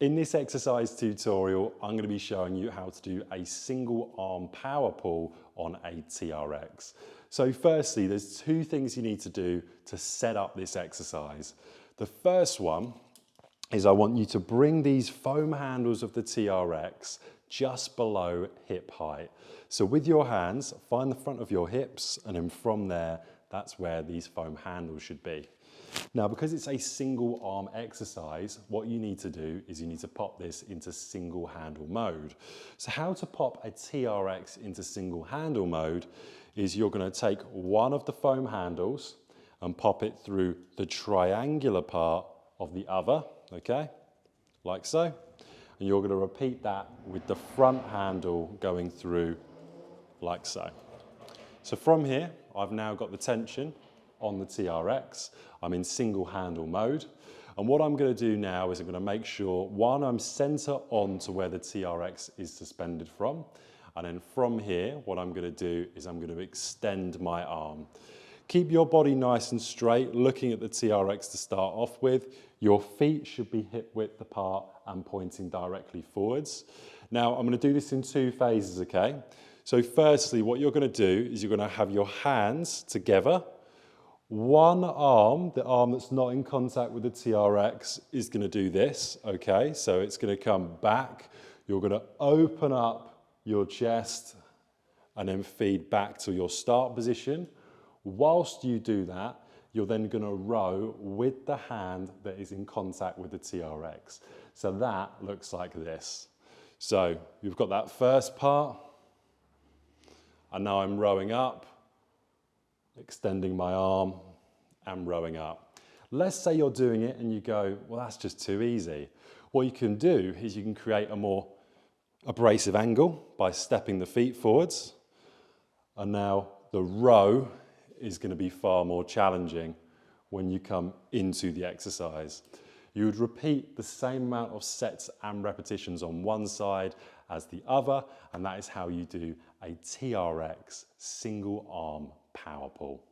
In this exercise tutorial, I'm going to be showing you how to do a single arm power pull on a TRX. So firstly, there's two things you need to do to set up this exercise. The first one is I want you to bring these foam handles of the TRX just below hip height. So with your hands, find the front of your hips, and then from there, that's where these foam handles should be. Now, because it's a single arm exercise, what you need to do is you need to pop this into single handle mode. So how to pop a TRX into single handle mode is you're going to take one of the foam handles and pop it through the triangular part of the other, okay, like so. And you're going to repeat that with the front handle going through like so. So from here, I've now got the tension on the TRX. I'm in single handle mode. And what I'm going to do now is I'm going to make sure, one, I'm center on to where the TRX is suspended from. And then from here, what I'm going to do is I'm going to extend my arm. Keep your body nice and straight, looking at the TRX to start off with. Your feet should be hip width apart and pointing directly forwards. Now, I'm going to do this in two phases, okay? So firstly, what you're going to do is you're going to have your hands together. One arm, the arm that's not in contact with the TRX, is going to do this, okay? So it's going to come back. You're going to open up your chest and then feed back to your start position. Whilst you do that, you're then going to row with the hand that is in contact with the TRX. So that looks like this. So you've got that first part, and now I'm rowing up, extending my arm and rowing up. Let's say you're doing it and you go, well, that's just too easy. What you can do is you can create a more abrasive angle by stepping the feet forwards. And now the row is going to be far more challenging when you come into the exercise. You would repeat the same amount of sets and repetitions on one side as the other, and that is how you do a TRX single arm power pull.